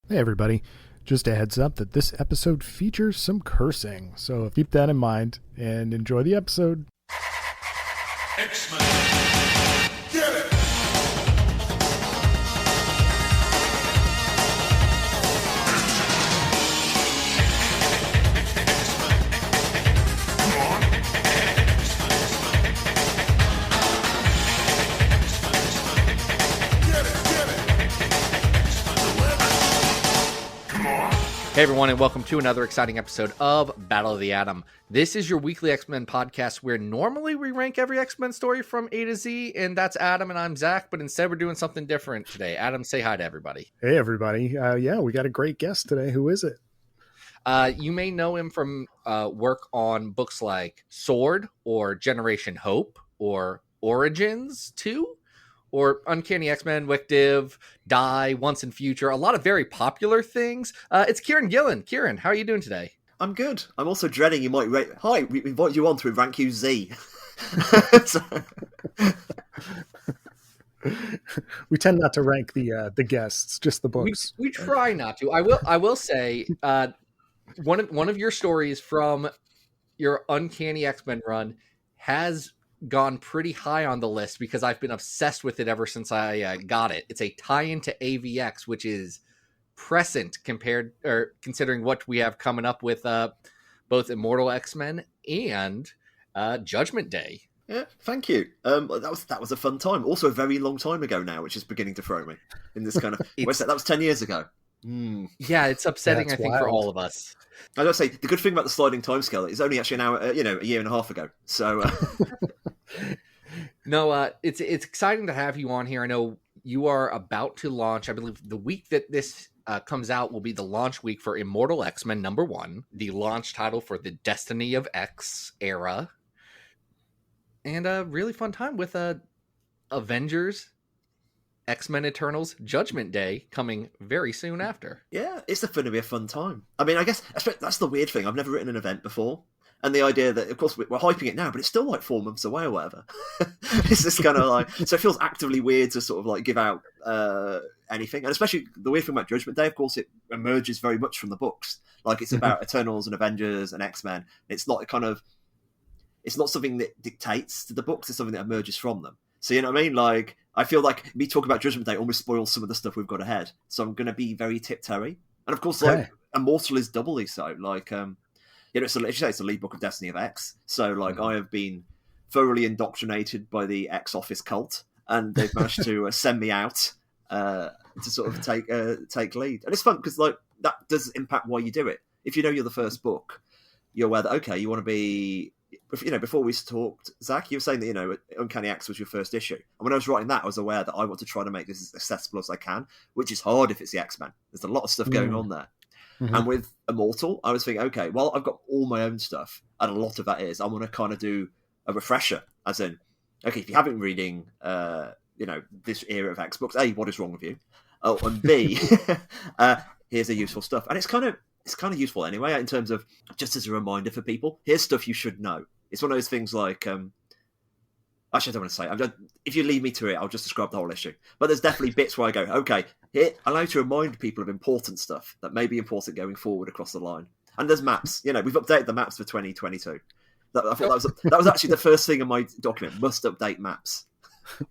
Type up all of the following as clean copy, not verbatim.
Hey everybody, just a heads up that this episode features some cursing, so keep that in mind and enjoy the episode. X-Men. Get it! Hey everyone, and welcome to another exciting episode of Battle of the Atom. This is your weekly X-Men podcast where normally we rank every X-Men story from A to Z, and that's Adam and I'm Zach, but instead we're doing something different today. Adam, say hi to everybody. Hey everybody, we got a great guest today. Who is it? You may know him from work on books like Sword, or Generation Hope, or Origins 2, or Uncanny X-Men, Wictive, Die, Once and Future, a lot of very popular things. It's Kieron Gillen. Kieron, how are you doing today? I'm good. I'm also dreading you might rate... Hi, we invite you on to rank you Z. We tend not to rank the guests, just the books. We try not to. I will say one of your stories from your Uncanny X-Men run has gone pretty high on the list because I've been obsessed with it ever since I got it. It's a tie-in to AVX, which is prescient considering what we have coming up with both Immortal X-Men and Judgment Day. Yeah, thank you. That was a fun time. Also a very long time ago now, which is beginning to throw me in this kind of... that was 10 years ago. Yeah, it's upsetting, That's I think, wild. for all of us. I gotta say, the good thing about the sliding timescale is only actually an hour, a year and a half ago. So... No, it's exciting to have you on here. I know you are about to launch, I believe the week that this comes out will be the launch week for Immortal X-Men #1, the launch title for the Destiny of X era, and a really fun time with Avengers, X-Men Eternals, Judgment Day coming very soon after. Yeah, it's going to be a fun time. I mean, I guess that's the weird thing. I've never written an event before. And the idea that, of course, we're hyping it now, but it's still like 4 months away or whatever. It's just kind of like... So it feels actively weird to sort of like give out anything. And especially the weird thing about Judgment Day, of course, it emerges very much from the books. Like it's about Eternals and Avengers and X-Men. It's not it's not something that dictates to the books. It's something that emerges from them. So you know what I mean? Like, I feel like me talking about Judgment Day almost spoils some of the stuff we've got ahead. So I'm going to be very tiptoey. And of course, like, Immortal is doubly so. Like, it's the lead book of Destiny of X. So, like, I have been thoroughly indoctrinated by the X Office cult, and they've managed to send me out to sort of take lead. And it's fun because, like, that does impact why you do it. If you know you're the first book, you're aware that, okay, you want to be... before we talked, Zach, you were saying that, Uncanny X was your first issue. And when I was writing that, I was aware that I want to try to make this as accessible as I can, which is hard if it's the X-Men. There's a lot of stuff going on there. Mm-hmm. And with Immortal, I was thinking, okay, well, I've got all my own stuff, and a lot of that is I want to kind of do a refresher, as in, okay, if you haven't been reading, this era of X books, A, what is wrong with you? Oh, and B, here's the useful stuff, and it's kind of useful anyway in terms of just as a reminder for people. Here's stuff you should know. It's one of those things like, actually, I don't want to say it. If you leave me to it, I'll just describe the whole issue. But there's definitely bits where I go, okay, here, I like to remind people of important stuff that may be important going forward across the line. And there's maps. We've updated the maps for 2022. I thought that was actually the first thing in my document, must update maps.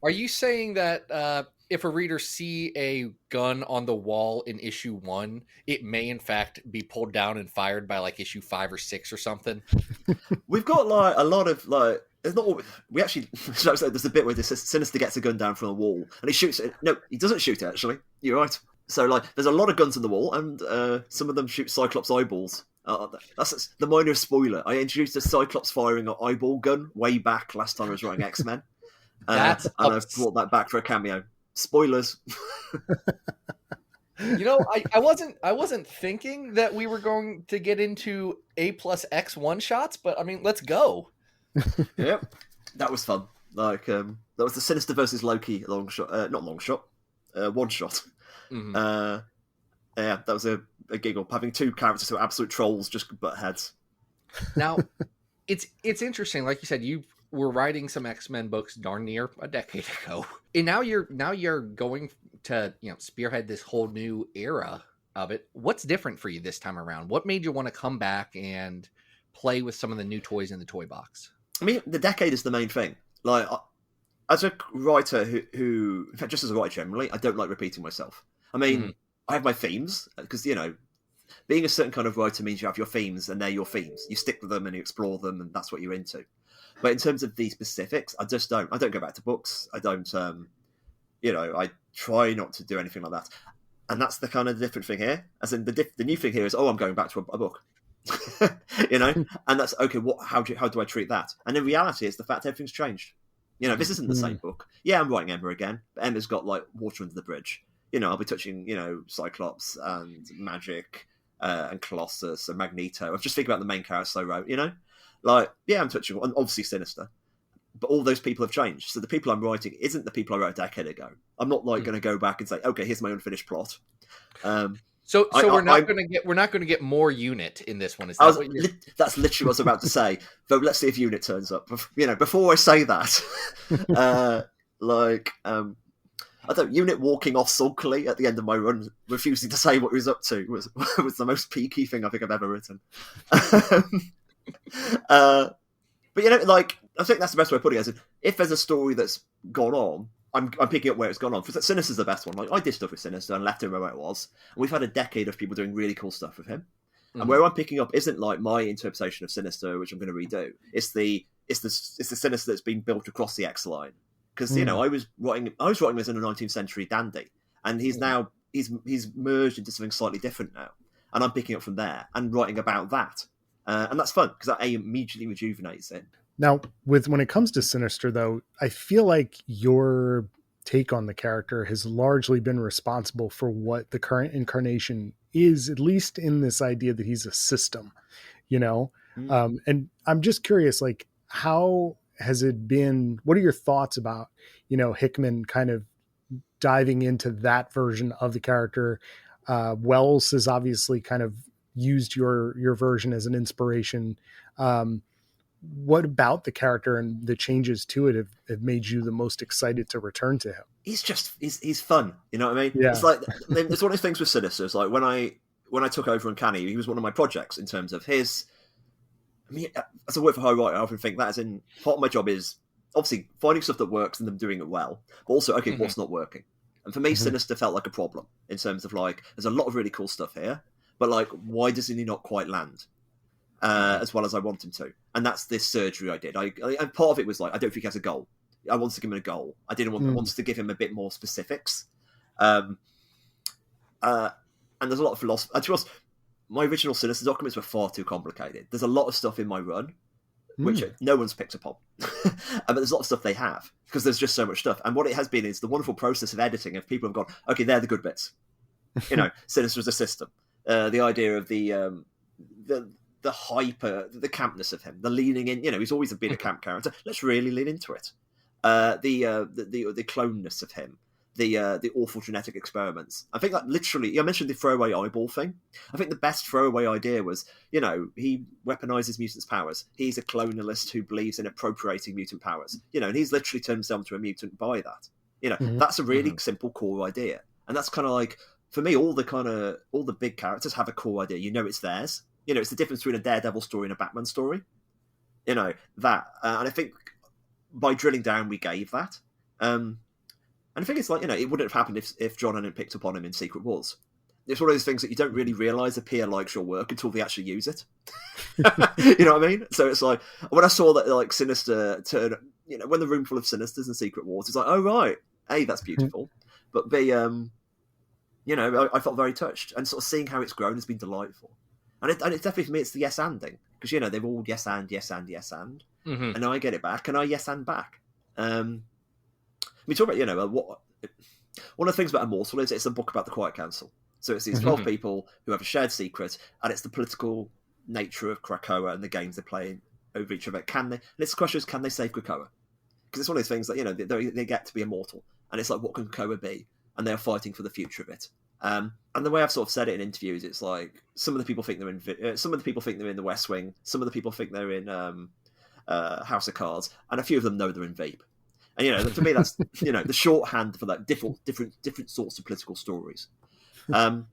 Are you saying that if a reader see a gun on the wall in issue 1, it may in fact be pulled down and fired by like issue 5 or 6 or something? We've got like a lot of like... There's not. We actually. There's a bit where Sinister gets a gun down from the wall and he shoots it. No, he doesn't shoot it. Actually, you're right. So like, there's a lot of guns on the wall, and some of them shoot Cyclops eyeballs. That's the minor spoiler. I introduced a Cyclops firing an eyeball gun way back last time I was writing X-Men, and I've brought that back for a cameo. Spoilers. I wasn't thinking that we were going to get into A+X one shots, but I mean, let's go. Yep, that was fun. Like that was the Sinister versus Loki long shot, not long shot, one shot. Mm-hmm. Yeah, that was a giggle. Having two characters who are absolute trolls just butt heads. Now, it's interesting. Like you said, you were writing some X-Men books darn near a decade ago, and now you're going to spearhead this whole new era of it. What's different for you this time around? What made you want to come back and play with some of the new toys in the toy box? I mean, the decade is the main thing. Like, as a writer who, in fact, just as a writer generally, I don't like repeating myself. I mean, I have my themes, because, you know, being a certain kind of writer means you have your themes, and they're your themes. You stick with them and you explore them, and that's what you're into. But in terms of the specifics, I just don't. I don't go back to books. I don't, you know, I try not to do anything like that. And that's the kind of different thing here. As in, the new thing here is, I'm going back to a book. You know? And that's, okay, how do I treat that? And in reality, it's the fact everything's changed. You know, this isn't the same book. Yeah, I'm writing Emma again, but Emma's got, like, water under the bridge. You know, I'll be touching, you know, Cyclops and Magic and Colossus and Magneto. I'm just thinking about the main characters I wrote, you know? Like, yeah, I'm touching, and obviously Sinister. But all those people have changed. So the people I'm writing isn't the people I wrote a decade ago. I'm not, like, going to go back and say, okay, here's my unfinished plot. So we're not going to get more Unit in this one. Is that what you're... That's literally what I was about to say. Though let's see if Unit turns up. You know, before I say that, I don't. Unit walking off sulkily at the end of my run, refusing to say what he was up to, was the most peaky thing I think I've ever written. But you know, like, I think that's the best way of putting it. Is if there's a story that's gone on, I'm picking up where it's gone on. For Sinister's the best one. Like, I did stuff with Sinister and left him where it was, and we've had a decade of people doing really cool stuff with him. And where I'm picking up isn't like my interpretation of Sinister, which I'm going to redo. It's the Sinister that's been built across the X line. Because you know, I was writing as in a 19th century dandy, and he's now he's merged into something slightly different now, and I'm picking up from there and writing about that, and that's fun because that immediately rejuvenates it. Now, when it comes to Sinister, though, I feel like your take on the character has largely been responsible for what the current incarnation is, at least in this idea that he's a system, you know. And I'm just curious, like, how has it been? What are your thoughts about, you know, Hickman kind of diving into that version of the character? Wells has obviously kind of used your version as an inspiration. What about the character and the changes to it have made you the most excited to return to him? He's fun. You know what I mean? Yeah. It's like, it's one of those things with Sinister. It's like when I took over Uncanny, he was one of my projects in terms of his. I mean, as a work for hire writer, I often think that as in part of my job is obviously finding stuff that works and them doing it well, but also, okay, what's not working? And for me, Sinister felt like a problem in terms of, like, there's a lot of really cool stuff here, but, like, why does he not quite land as well as I want him to? And that's this surgery I did. And part of it was, like, I don't think he has a goal. I wanted to give him a goal. I didn't want wanted to give him a bit more specifics. And there's a lot of philosophy. And to be honest, my original Sinister documents were far too complicated. There's a lot of stuff in my run which no one's picked up on. But there's a lot of stuff they have, because there's just so much stuff. And what it has been is the wonderful process of editing, of people have gone, okay, they're the good bits. You know, Sinister as a system. The idea of the hyper, the campness of him, the leaning in, you know, he's always been a camp character. Let's really lean into it. The cloneness of him. The awful genetic experiments. I think that literally, I mentioned the throwaway eyeball thing. I think the best throwaway idea was, you know, he weaponizes mutants' powers. He's a colonialist who believes in appropriating mutant powers. You know, and he's literally turned himself into a mutant by that. You know, that's a really simple core idea. And that's kind of like, for me, all the big characters have a core idea. You know it's theirs. You know, it's the difference between a Daredevil story and a Batman story. You know, that. And I think by drilling down, we gave that. And I think it's like, you know, it wouldn't have happened if John hadn't picked up on him in Secret Wars. It's one of those things that you don't really realise a peer likes your work until they actually use it. You know what I mean? So it's like, when I saw that, like, Sinister turn, you know, when the room full of Sinisters in Secret Wars, it's like, oh, right, A, that's beautiful. But B, you know, I felt very touched. And sort of seeing how it's grown has been delightful. And it's definitely, for me, it's the yes anding. Because, you know, they've all yes and, yes and, yes and. And now I get it back, and I yes and back. We talk about, you know, one of the things about Immortal is it's a book about the Quiet Council. So it's these 12 people who have a shared secret, and it's the political nature of Krakoa and the games they play over each other. And it's the question is, can they save Krakoa? Because it's one of those things that, you know, they get to be immortal, and it's like, what can Krakoa be? And they're fighting for the future of it. And the way I've sort of said it in interviews, it's like, some of the people think they're in the West Wing, some of the people think they're in House of Cards, and a few of them know they're in Veep. And, you know, for me, that's, you know, the shorthand for that different sorts of political stories. And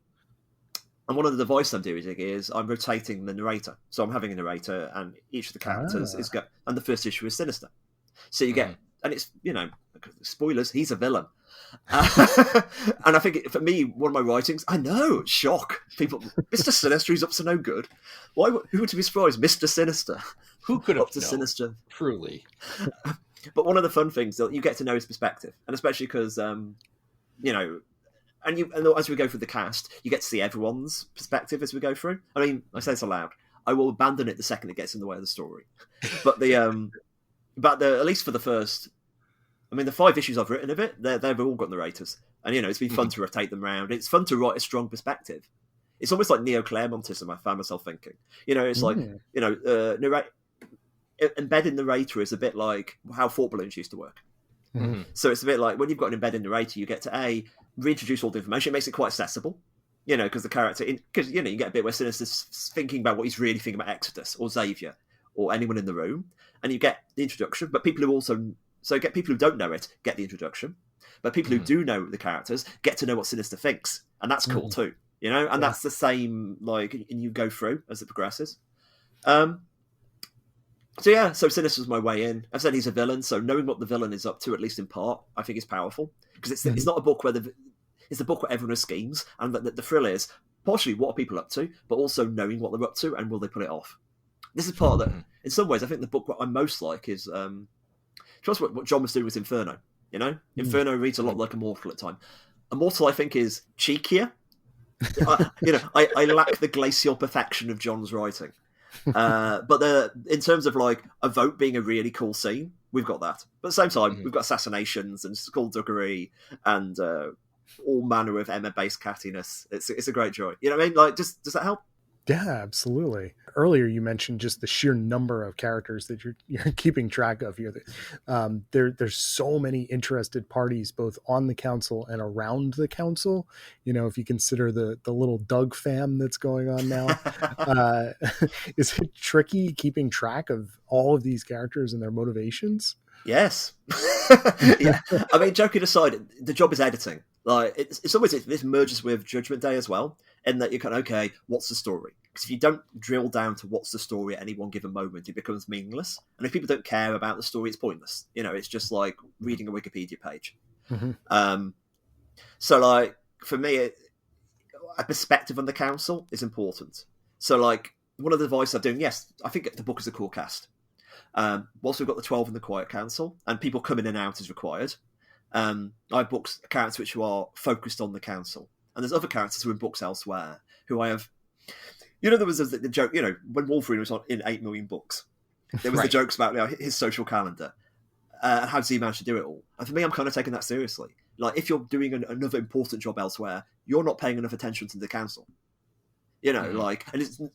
And one of the devices I'm doing is I'm rotating the narrator. So I'm having a narrator, and each of the characters is and the first issue is Sinister. So you get, and it's, spoilers, he's a villain. And I think for me, one of my writings, I know, shock people. Mr. Sinister, he's up to no good. Who would be surprised? Mr. Sinister, who could have up to known, Sinister? Truly. But one of the fun things that you get to know his perspective, and especially because and as we go through the cast, you get to see everyone's perspective as we go through. I mean, I say this aloud. I will abandon it the second it gets in the way of the story. But at least for the first, the 5 issues I've written of it, they've all got narrators, and it's been fun to rotate them around. It's fun to write a strong perspective. It's almost like neo-Claremontism. I found myself thinking, it's like embedded narrator is a bit like how thought balloons used to work. Mm-hmm. So it's a bit like when you've got an embedded narrator, you get to reintroduce all the information. It makes it quite accessible, because the character, you get a bit where Sinister's thinking about what he's really thinking about Exodus or Xavier or anyone in the room, and you get the introduction. But people who get people who don't know it get the introduction, but people who do know the characters get to know what Sinister thinks, and that's cool too, And that's the same, and you go through as it progresses. So Sinister's my way in. I've said he's a villain, so knowing what the villain is up to, at least in part, I think is powerful. Because it's not a book where it's a book where everyone has schemes, and the thrill is partially what are people up to, but also knowing what they're up to and will they pull it off. This is part that, in some ways, I think the book what I most like is trust what John was doing with Inferno. Inferno reads a lot like Immortal at time. Immortal, I think, is cheekier. I lack the glacial perfection of John's writing. But in terms of a vote being a really cool scene, we've got that. But at the same time, we've got assassinations and skullduggery and all manner of Emma-based cattiness. It's a great joy. You know what I mean? Does that help? Yeah, absolutely. Earlier, you mentioned just the sheer number of characters that you're keeping track of here. There's so many interested parties, both on the council and around the council. If you consider the little Doug fam that's going on now, is it tricky keeping track of all of these characters and their motivations? Yes. Yeah. Joking aside, the job is editing. It's almost this merges with Judgment Day as well, in that you're okay, what's the story? Because if you don't drill down to what's the story at any one given moment, it becomes meaningless. And if people don't care about the story, it's pointless. It's just like reading a Wikipedia page. Mm-hmm. So for me, a perspective on the council is important. So one of the advice I'm doing, yes, I think the book is a core cast. Whilst we've got the 12 in the Quiet Council, and people coming in and out is required, I have books, characters which are focused on the council. And there's other characters who are in books elsewhere who I have... there was the joke, when Wolverine was in 8 million books, there was the jokes about his social calendar. How does he manage to do it all? And for me, I'm kind of taking that seriously. If you're doing another important job elsewhere, you're not paying enough attention to the council. And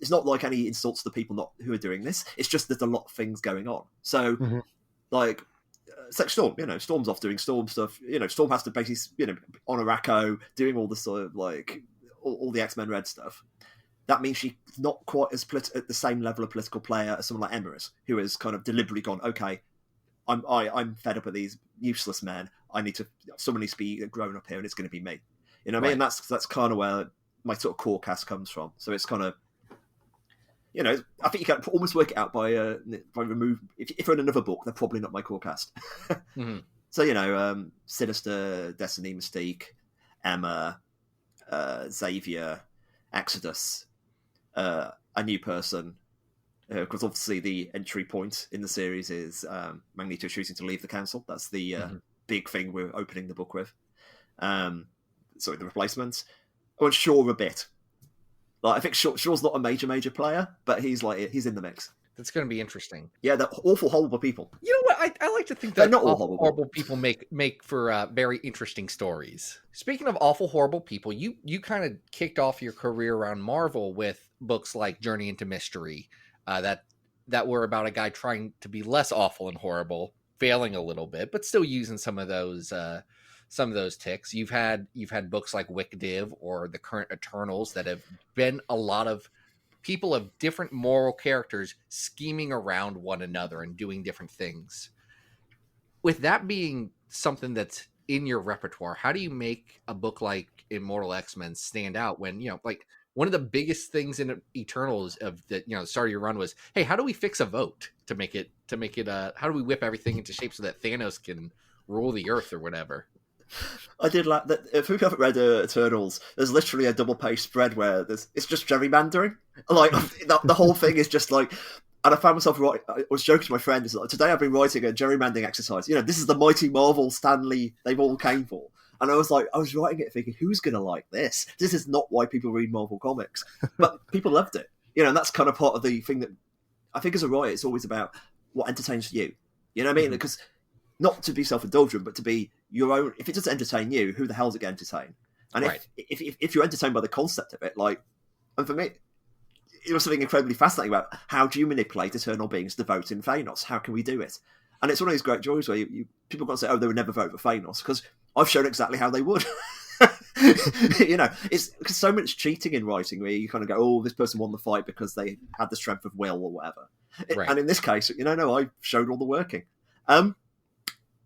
it's not like any insults to the people who are doing this. It's just there's a lot of things going on. So, it's like Storm. Storm's off doing Storm stuff. Storm has to basically, on Ayako, doing all the sort of all the X-Men Red stuff. That means she's not quite as at the same level of political player as someone like Emma is, who has kind of deliberately gone, okay, I'm fed up with these useless men. Someone needs to be grown up here, and it's going to be me. You know what I mean? That's kind of where my sort of core cast comes from. So it's kind of, I think you can almost work it out by remove. If you're in another book, they're probably not my core cast. Mm-hmm. So Sinister, Destiny, Mystique, Emma, Xavier, Exodus, a new person. Because obviously the entry point in the series is Magneto choosing to leave the council. That's the big thing we're opening the book with. The replacements. And Shaw a bit. I think Shaw's not a major player, but he's in the mix. That's going to be interesting. Yeah, they're awful, horrible people. You know what? I like to think that they're not awful, horrible people make for very interesting stories. Speaking of awful, horrible people, you kind of kicked off your career around Marvel with books like Journey into Mystery, that were about a guy trying to be less awful and horrible, failing a little bit, but still using some of those ticks. You've had books like Wick Div or the current Eternals that have been a lot of people of different moral characters scheming around one another and doing different things. With that being something that's in your repertoire, how do you make a book like Immortal X-Men stand out when, one of the biggest things in Eternals of the the start of your run was, hey, how do we fix a vote to make it how do we whip everything into shape so that Thanos can rule the earth or whatever? I did like that. If you haven't read Eternals, there's literally a double-page spread where it's just gerrymandering. Like the whole thing is just like, and I found myself I was joking to my friend, like, today I've been writing a gerrymandering exercise. This is the mighty Marvel Stanley they've all came for. And I was writing it thinking, who's going to like this? This is not why people read Marvel comics. But people loved it. And that's kind of part of the thing that I think as a writer, it's always about what entertains you. You know what I mean? Because not to be self-indulgent, but to be your own. If it doesn't entertain you, who the hell's it going to entertain? And if you're entertained by the concept of it, and for me, it was something incredibly fascinating about how do you manipulate eternal beings to vote in Thanos? How can we do it? And it's one of these great joys where people can't say, oh, they would never vote for Thanos, because I've shown exactly how they would. It's because so much cheating in writing where you kind of go, oh, this person won the fight because they had the strength of will or whatever. Right. And in this case, no, I showed all the working. And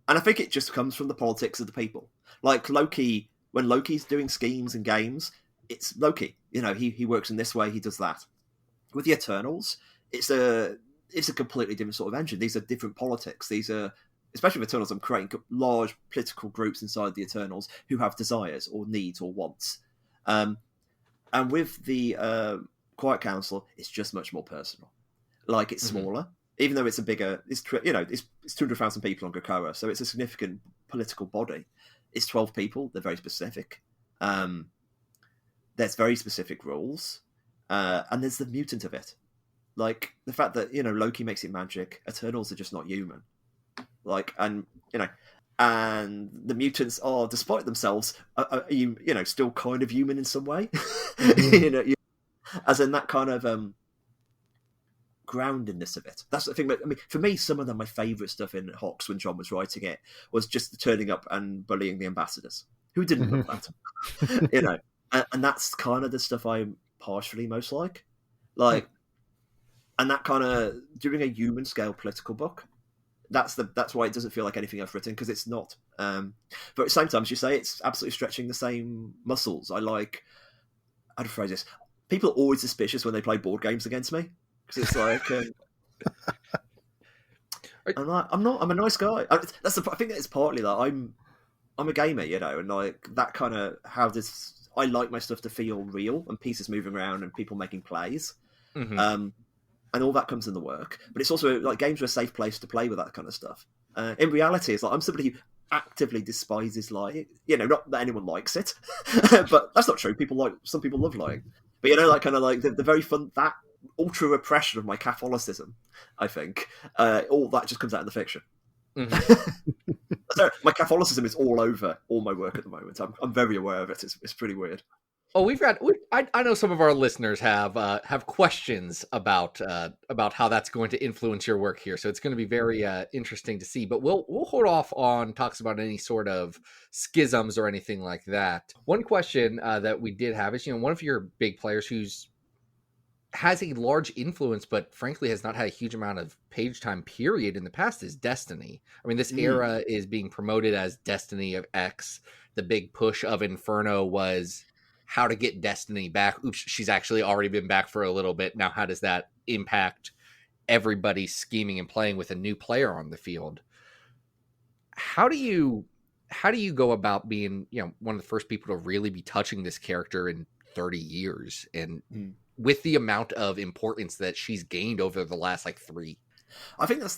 I think it just comes from the politics of the people. Like Loki, when Loki's doing schemes and games, it's Loki. He works in this way, he does that. With the Eternals, it's a completely different sort of engine. These are different politics. These are, especially with Eternals, I'm creating large political groups inside the Eternals who have desires or needs or wants. And with the Quiet Council, it's just much more personal. Like, it's smaller, even though it's a bigger, it's 200,000 people on Krakoa, so it's a significant political body. It's 12 people. They're very specific. There's very specific rules. And there's the mutant of it. Like, the fact that, Loki makes it magic, Eternals are just not human. And the mutants are, despite themselves, still kind of human in some way. As in that kind of groundedness of it. That's the thing. I mean, for me, some of my favourite stuff in Hawks when John was writing it was just the turning up and bullying the ambassadors. Who didn't love that? And that's kind of the stuff I'm partially most like. And that kind of doing a human scale political book. That's why it doesn't feel like anything I've written, because it's not. But at the same time, as you say, it's absolutely stretching the same muscles. How to phrase this? People are always suspicious when they play board games against me, because it's like, I'm a nice guy. I think it's partly that I'm a gamer, and like that kind of I like my stuff to feel real and pieces moving around and people making plays. And all that comes in the work. But it's also like games are a safe place to play with that kind of stuff. In reality, it's like I'm somebody who actively despises lying. Not that anyone likes it, but that's not true. Some people love lying. But the very fun, that ultra repression of my Catholicism, I think, all that just comes out in the fiction. So my Catholicism is all over all my work at the moment. I'm very aware of it. It's pretty weird. Oh, I know some of our listeners have questions about how that's going to influence your work here. So it's going to be very interesting to see. But we'll hold off on talks about any sort of schisms or anything like that. One question that we did have is, one of your big players has a large influence, but frankly has not had a huge amount of page time period in the past is Destiny. I mean, this era is being promoted as Destiny of X. The big push of Inferno was how to get Destiny back. Oops, she's actually already been back for a little bit. Now, how does that impact everybody scheming and playing with a new player on the field? How do you go about being, one of the first people to really be touching this character in 30 years and with the amount of importance that she's gained over the last 3? I think I've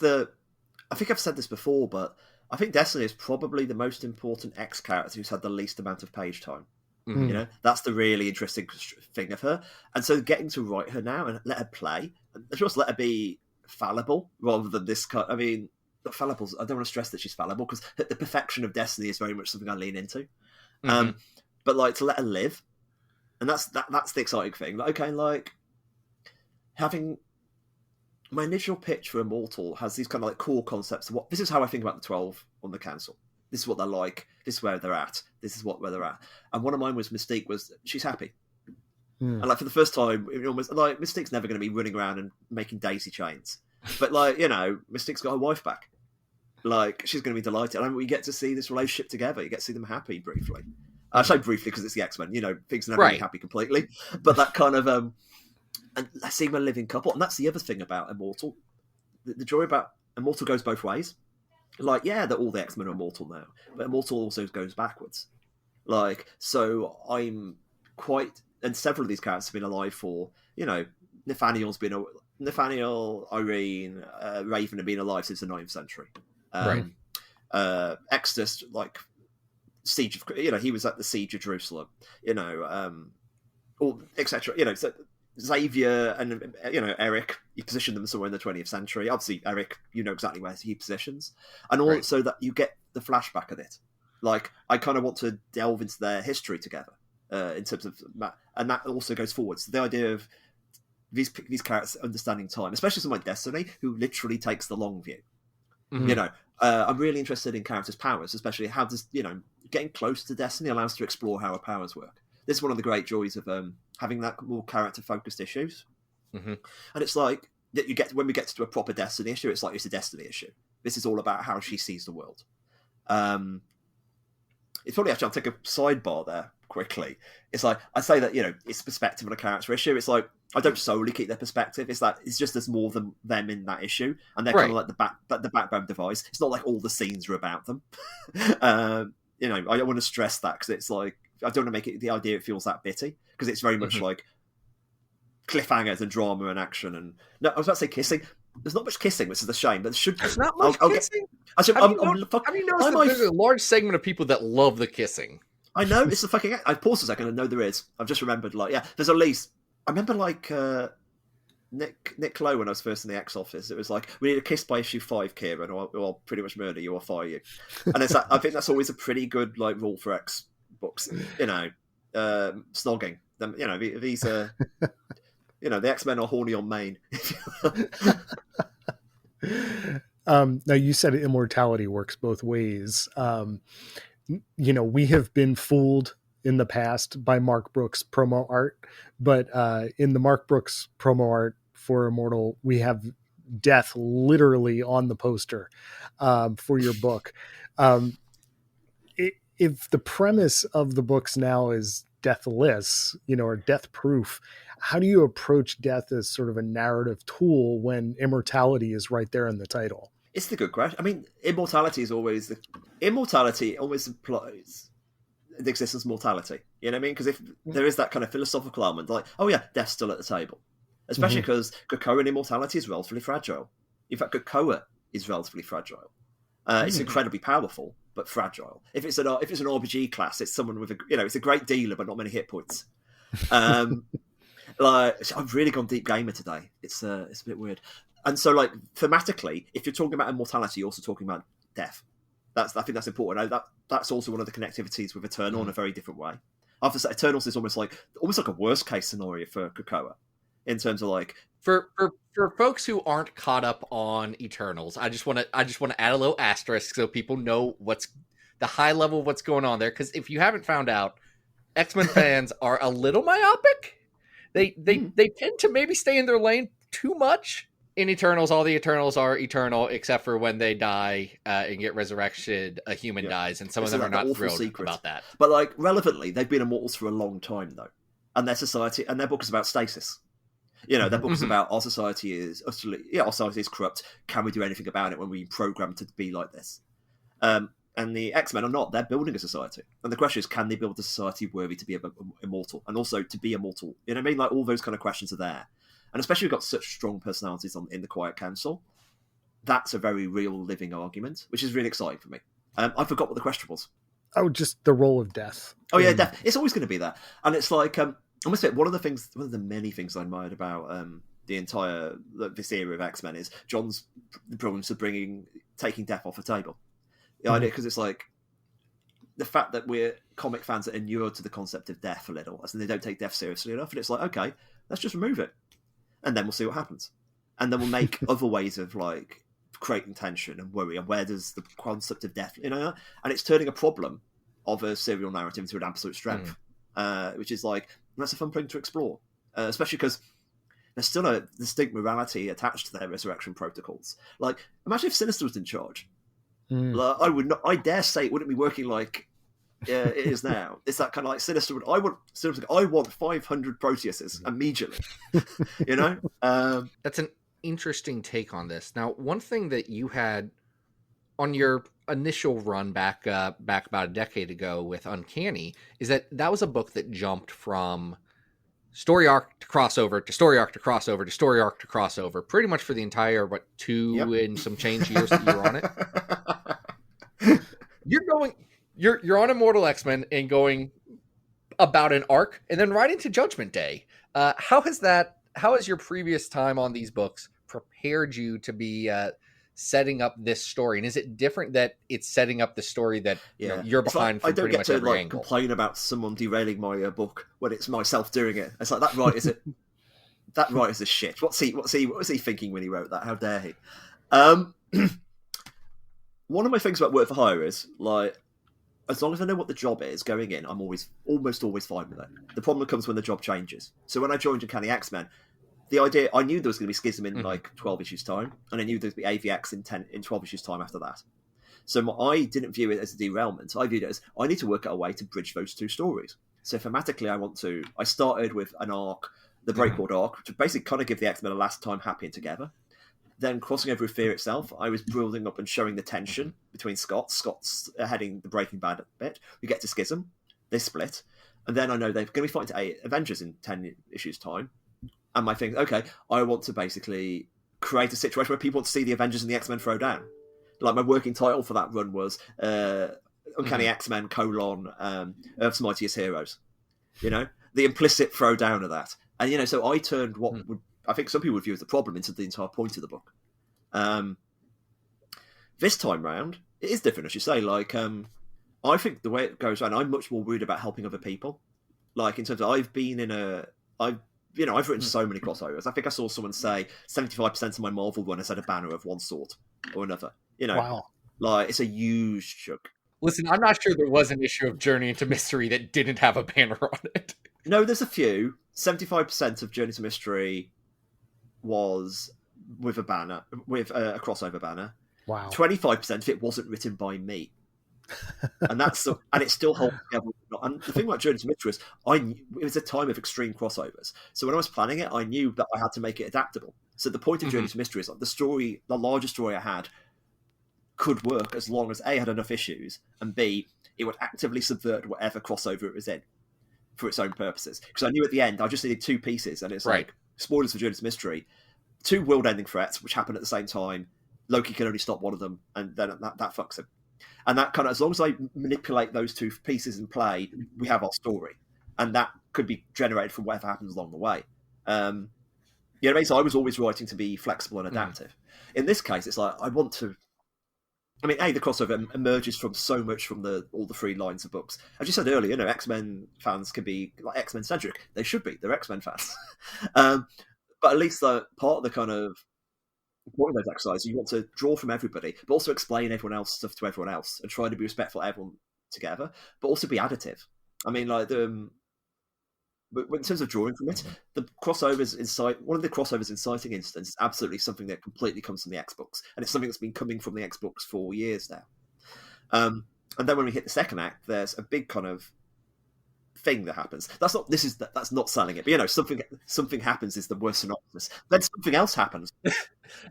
said this before, but I think Destiny is probably the most important X character who's had the least amount of page time. That's the really interesting thing of her. And so getting to write her now and let her play, and just let her be fallible rather than this kind. I mean, not fallible. I don't want to stress that she's fallible, because the perfection of Destiny is very much something I lean into. But to let her live, and that's the exciting thing. Having my initial pitch for Immortal has these kind of core concepts of this is how I think about the 12 on the council. This is what they're like. This is where they're at. This is where they're at. And one of mine was Mystique. She's happy. And for the first time, Mystique's never going to be running around and making daisy chains. But Mystique's got her wife back. She's going to be delighted. And we get to see this relationship together. You get to see them happy briefly. I say briefly because it's the X-Men. Things are never really happy completely, but that kind of and let's see, a living couple, and that's the other thing about Immortal. The joy about Immortal goes both ways. Like, yeah, that all the X-Men are immortal now, but Immortal also goes backwards. Like, so I'm quite, and several of these characters have been alive for, Nathaniel, Irene, Raven have been alive since the 9th century. Exodus, like, siege of, he was at the siege of Jerusalem, or etc. So Xavier and Eric, he positioned them somewhere in the 20th century. Obviously, Eric, exactly where he positions, and also that you get the flashback of it. Like, I kind of want to delve into their history together in terms of, and that also goes forwards. So the idea of these characters understanding time, especially someone like Destiny, who literally takes the long view. Mm-hmm. I'm really interested in characters' powers, especially how does getting close to Destiny allows us to explore how her powers work. This is one of the great joys of having that more character-focused issues. Mm-hmm. And it's like that when we get to a proper Destiny issue, it's like it's a Destiny issue. This is all about how she sees the world. It's probably actually, I'll take a sidebar there quickly. It's like I say that it's perspective on a character issue. It's like I don't solely keep their perspective. It's like it's just there's more than them in that issue, and they're kind of like the backbone device. It's not like all the scenes are about them. I don't want to stress that because it's like I don't want to make it the idea it feels that bitty because it's very much like cliffhangers and drama and action and no, I was about to say kissing. There's not much kissing, which is a shame. But there should. There's not much kissing. Have you noticed that there's a large segment of people that love the kissing? I know it's a fucking. I paused a second and know there is. I've just remembered. Like, yeah, there's at least. I remember like Nick Lowe when I was first in the X office. It was like we need a kiss by issue 5, Kieron, or I'll pretty much murder you or fire you. And it's I think that's always a pretty good like rule for X books. Snogging them. These are. The X-Men are horny on main. Now you said immortality works both ways. We have been fooled in the past by Mark Brooks promo art, but in the Mark Brooks promo art for Immortal, we have death literally on the poster for your book. If the premise of the books now is deathless, or death proof, how do you approach death as sort of a narrative tool when immortality is right there in the title? It's the good question. I mean, immortality always implies the existence of mortality. You know what I mean? Because if there is that kind of philosophical element, like, oh yeah, death's still at the table. Especially because Krakoan immortality is relatively fragile. In fact, Krakoa is relatively fragile. It's incredibly powerful, but fragile. If it's an RPG class, it's someone with it's a great dealer, but not many hit points. I've really gone deep gamer today. It's a bit weird. And so, like, thematically, if you're talking about immortality, you're also talking about death. I think that's important. That's also one of the connectivities with Eternal in a very different way. After that, Eternals is almost like a worst case scenario for Krakoa in terms of like for folks who aren't caught up on Eternals. I just want to add a little asterisk so people know what's the high level of what's going on there. Because if you haven't found out, X-Men fans are a little myopic. They tend to maybe stay in their lane too much. In Eternals, all the Eternals are eternal, except for when they die and get resurrection, a human dies, and some of them are not thrilled about that. But, like, relevantly, they've been immortals for a long time, though. And their society, and their book is about stasis. Their book is about our society is our society is corrupt. Can we do anything about it when we programmed to be like this? And the X-Men are not. They're building a society. And the question is, can they build a society worthy to be immortal? And also to be immortal? You know what I mean? Like, all those kind of questions are there. And especially we've got such strong personalities in the Quiet Council. That's a very real living argument, which is really exciting for me. I forgot what the question was. Oh, just the role of death. Oh yeah, death. It's always going to be there. And it's like, I must say, one of the many things I admired about the entire this era of X-Men is John's problems of taking death off the table. The idea, because it's like the fact that we're comic fans that inured to the concept of death a little, as in they don't take death seriously enough, and it's like, okay, let's just remove it. And then we'll see what happens. And then we'll make other ways of like creating tension and worry. And where does the concept of death, and it's turning a problem of a serial narrative into an absolute strength, which is like, that's a fun thing to explore, especially because there's still a distinct morality attached to their resurrection protocols. Like, imagine if Sinister was in charge. Like, I dare say it wouldn't be working like Yeah, it is now. It's that kind of like Sinister. I want 500 Proteuses immediately. You know, That's an interesting take on this. Now, one thing that you had on your initial run back about a decade ago with Uncanny is that was a book that jumped from story arc to crossover to story arc to crossover to story arc to crossover, pretty much for the entire 2 and some change years that you were on it. You're on Immortal X-Men and going about an arc, and then right into Judgment Day. How has your previous time on these books prepared you to be setting up this story? And is it different that it's setting up the story that you're behind from pretty much every angle? I don't get to complain about someone derailing my book when it's myself doing it. It's like, that right is it? That right is a shit. What was he thinking when he wrote that? How dare he? One of my things about work for hire is like, as long as I know what the job is going in, I'm almost always fine with it. The problem comes when the job changes. So when I joined Uncanny X-Men, the idea, I knew there was going to be Schism in like 12 issues time, and I knew there would be AVX in 12 issues time after that. So I didn't view it as a derailment. I viewed it as, I need to work out a way to bridge those two stories. So thematically, I started with an arc, the Breakboard arc, to basically kind of give the X-Men a last time happy and together. Then crossing over with Fear itself, I was building up and showing the tension between Scott's heading the Breaking Bad bit. We get to Schism, they split, and then I know they're going to be fighting Avengers in 10 issues time. And my thing, okay, I want to basically create a situation where people want to see the Avengers and the X-Men throw down. Like, my working title for that run was Uncanny X-Men : Earth's Mightiest Heroes. You know, the implicit throw down of that. And, so I turned what would, I think some people would view as the problem into the entire point of the book. This time round, it is different, as you say. Like, I think the way it goes around, I'm much more worried about helping other people. Like, in terms of, I've written so many crossovers. I think I saw someone say 75% of my Marvel run has had a banner of one sort or another. Wow. Like, it's a huge chunk. Listen, I'm not sure there was an issue of Journey into Mystery that didn't have a banner on it. No, there's a few. 75% of Journey to Mystery was with a banner, with a crossover banner. Wow. 25% of it wasn't written by me. And it still holds together. And the thing about Journey to Mystery is, it was a time of extreme crossovers. So when I was planning it, I knew that I had to make it adaptable. So the point of Journey to Mystery is, like, the larger story I had could work as long as A, had enough issues, and B, it would actively subvert whatever crossover it was in for its own purposes. Because I knew at the end I just needed 2 pieces, and it's like, spoilers for Journey to Mystery, 2 world-ending threats which happen at the same time. Loki can only stop one of them, and then that fucks him. And that kind of, as long as I manipulate those 2 pieces in play, we have our story, and that could be generated from whatever happens along the way. So I was always writing to be flexible and adaptive. In this case, it's like, the crossover emerges from so much from all the 3 lines of books. As you said earlier, X-Men fans can be like X-Men centric. They should be. They're X-Men fans. But at least part of the kind of point of those exercises, you want to draw from everybody, but also explain everyone else stuff to everyone else, and try to be respectful of everyone together, but also be additive. I mean, like, but in terms of drawing from it, the crossovers one of the crossovers inciting incidents is absolutely something that completely comes from the X books, and it's something that's been coming from the X books for years now. And then when we hit the second act, there's a big kind of thing that happens. That's not selling it, but something happens is the worst synopsis. Then something else happens.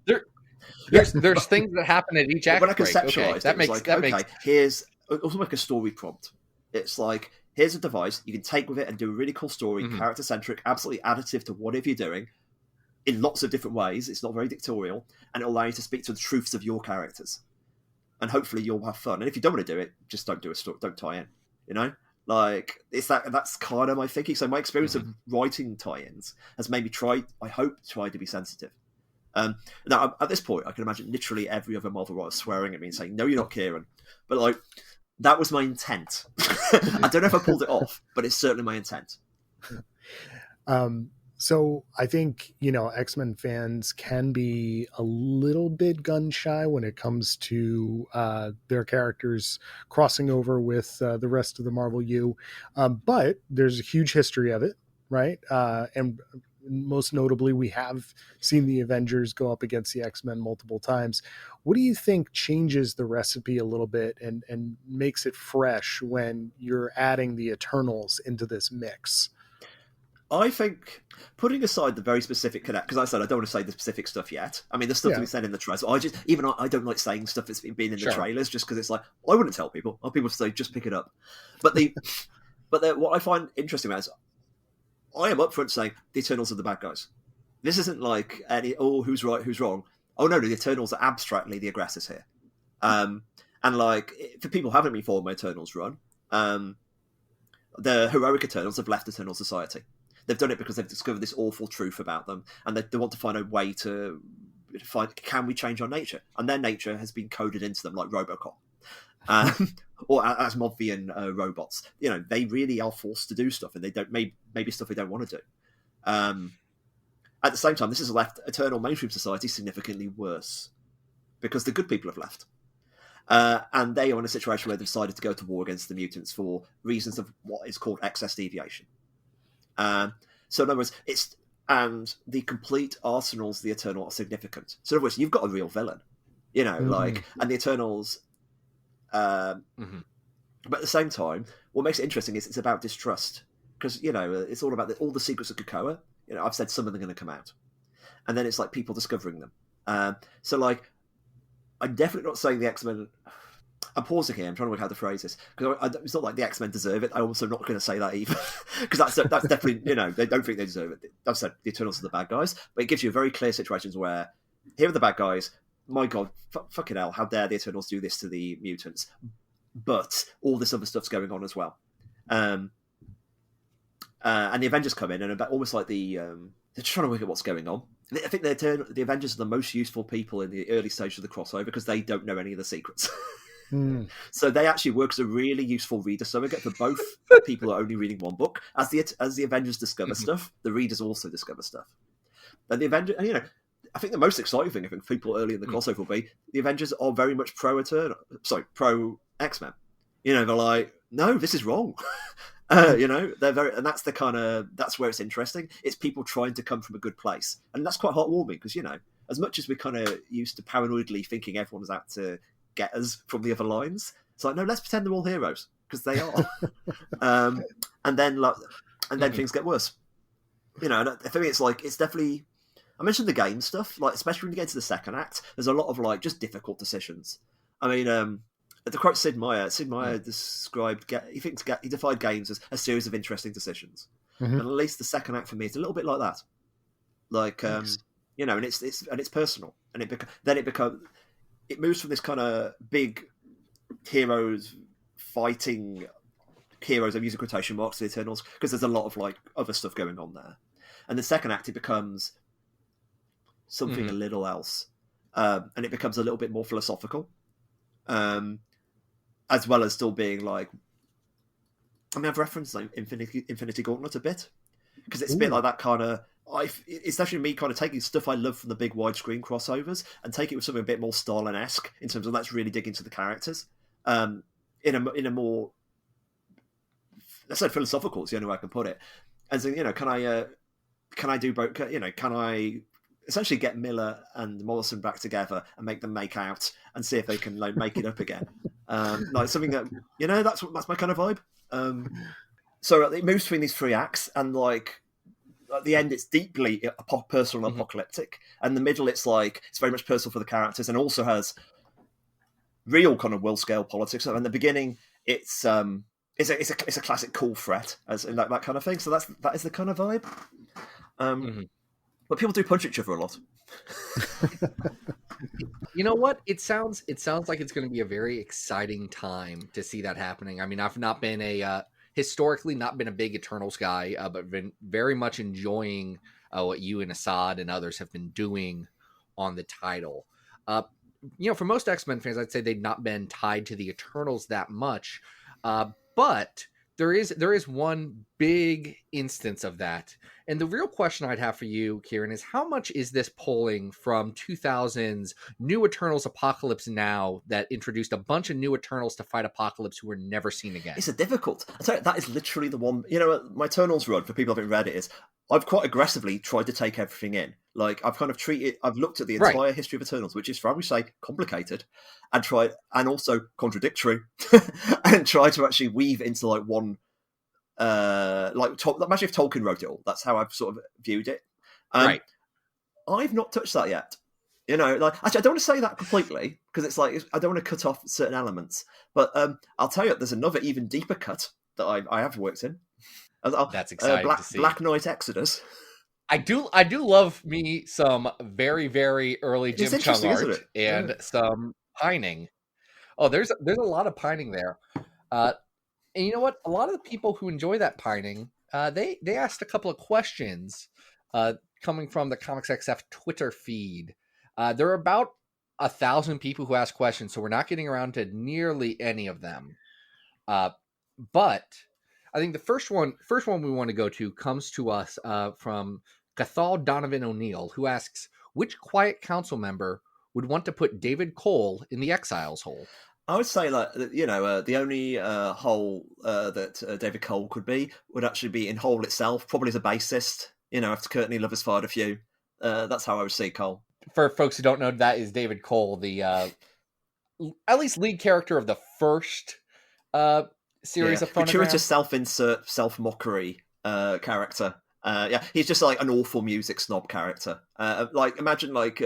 There's things that happen at each act. When I conceptualized makes here's almost like a story prompt. It's like, here's a device you can take with it and do a really cool story, character centric, absolutely additive to whatever you're doing, in lots of different ways. It's not very dictatorial, and it'll allow you to speak to the truths of your characters, and hopefully you'll have fun. And if you don't want to do it, just don't do a story, don't tie in. Like, that's kind of my thinking. So my experience of writing tie-ins has made me try to be sensitive. Now, at this point, I can imagine literally every other Marvel writer swearing at me and saying, "No, you're not Kieron." But, like, that was my intent. I don't know if I pulled it off, but it's certainly my intent. So I think, X-Men fans can be a little bit gun shy when it comes to their characters crossing over with the rest of the Marvel U. But there's a huge history of it, right? And most notably, we have seen the Avengers go up against the X-Men multiple times. What do you think changes the recipe a little bit and makes it fresh when you're adding the Eternals into this mix? I think, putting aside the very specific connect, because I said I don't want to say the specific stuff yet. I mean, the stuff that we said in the trailers. I don't like saying stuff that's been in the trailers, just because it's like, I wouldn't tell people. I want people to say, just pick it up. But what I find interesting about it is, I am upfront saying the Eternals are the bad guys. This isn't like who's right, who's wrong. Oh no, the Eternals are abstractly the aggressors here. And like, for people who haven't been following my Eternals run, the heroic Eternals have left Eternal Society. They've done it because they've discovered this awful truth about them, and they want to find a way to find, can we change our nature? And their nature has been coded into them like Robocop. Or Asmodean robots. You know, they really are forced to do stuff, and they don't, maybe stuff they don't want to do. At the same time, this has left Eternal mainstream society significantly worse, because the good people have left. And they are in a situation where they've decided to go to war against the mutants for reasons of what is called excess deviation. So in other words, and the complete arsenals of the Eternal are significant. So in other words, you've got a real villain, you know, like, and the Eternals. But at the same time, what makes it interesting is it's about distrust, because, you know, it's all about all the secrets of Krakoa. You know, I've said some of them are going to come out, and then it's like people discovering them. So like, I'm definitely not saying the X-Men. I'm pausing here. I'm trying to work out how to phrase this, because it's not like the X-Men deserve it. I'm also not going to say that either, because that's definitely, you know, they don't think they deserve it. I've said the Eternals are the bad guys, but it gives you very clear situations where here are the bad guys. My God, fucking hell! How dare the Eternals do this to the mutants? But all this other stuff's going on as well. And the Avengers come in, and almost like they're just trying to work out what's going on. I think the Avengers are the most useful people in the early stage of the crossover, because they don't know any of the secrets. So they actually work as a really useful reader surrogate for both people who are only reading one book. As the Avengers discover stuff, the readers also discover stuff. And the Avengers, and, you know, I think the most exciting thing, I think, for people early in the crossover will be the Avengers are very much pro X-Men. You know, they're like, no, this is wrong. You know, they're very, and that's that's where it's interesting. It's people trying to come from a good place, and that's quite heartwarming, because, you know, as much as we're kind of used to paranoidly thinking everyone's out to get us from the other lines, it's like, no, let's pretend they're all heroes, because they are. And then things get worse. You know, and I think it's like, it's definitely. I mentioned the game stuff, like, especially when you get into the second act, there's a lot of like just difficult decisions. I mean, to quote Sid Meier described, he defined games as a series of interesting decisions, and at least the second act for me is a little bit like that. Like, you know, and it's personal, and it moves from this kind of big heroes fighting heroes, I'm using quotation marks, to the Eternals, because there's a lot of like other stuff going on there, and the second act it becomes something a little else, and it becomes a little bit more philosophical, as well as still being like, I mean, I've referenced like Infinity Gauntlet a bit, because it's a bit like that kind of. It's actually me kind of taking stuff I love from the big widescreen crossovers and take it with something a bit more Stalin-esque in terms of let's really dig into the characters, in a more, let's say, philosophical is the only way I can put it. And so, you know, can I do both? You know, can I essentially get Miller and Morrison back together and make them make out and see if they can like make it up again? Like something that, you know, that's my kind of vibe. So it moves between these three acts, and like at the end it's deeply personal and apocalyptic, and the middle it's like it's very much personal for the characters and also has real kind of world scale politics. So in the beginning it's a classic cool threat, as in that kind of thing. So that is the kind of vibe. But people do punch each other a lot. You know what? It sounds like it's going to be a very exciting time to see that happening. I mean, I've not been historically not been a big Eternals guy, but been very much enjoying what you and Assad and others have been doing on the title. You know, for most X-Men fans, I'd say they've not been tied to the Eternals that much, but there is one big instance of that. And the real question I'd have for you, Kieron, is how much is this pulling from 2000's New Eternals Apocalypse Now that introduced a bunch of new Eternals to fight Apocalypse who were never seen again? It's a difficult. I tell you, that is literally the one. You know, my Eternals run, for people who haven't read it, is I've quite aggressively tried to take everything in. Like I've looked at the entire history of Eternals, which is, for I would say, complicated, and also contradictory, and try to actually weave into like one, imagine if Tolkien wrote it all. That's how I've sort of viewed it. Right. I've not touched that yet. You know, like actually, I don't want to say that completely because it's like I don't want to cut off certain elements. But I'll tell you, there's another even deeper cut that I have worked in. That's exciting to see. Black Knight Exodus. I do love me some very, very early Jim Chung art and some pining. Oh, there's a lot of pining there. And you know what? A lot of the people who enjoy that pining, they asked a couple of questions coming from the Comics XF Twitter feed. There are about 1,000 people who ask questions, so we're not getting around to nearly any of them. But I think the first one we want to go to comes to us from Cathal Donovan O'Neill, who asks, which Quiet Council member would want to put David Cole in the Exiles hole? I would say that, you know, the only hole that David Cole could be would actually be in Hole itself, probably as a bassist, you know, after Courtney Love has fired a few. That's how I would see Cole. For folks who don't know, that is David Cole, the at least lead character of the first series of Phonogram. Gratuitous self-insert, self-mockery character. He's just like an awful music snob character. Like imagine like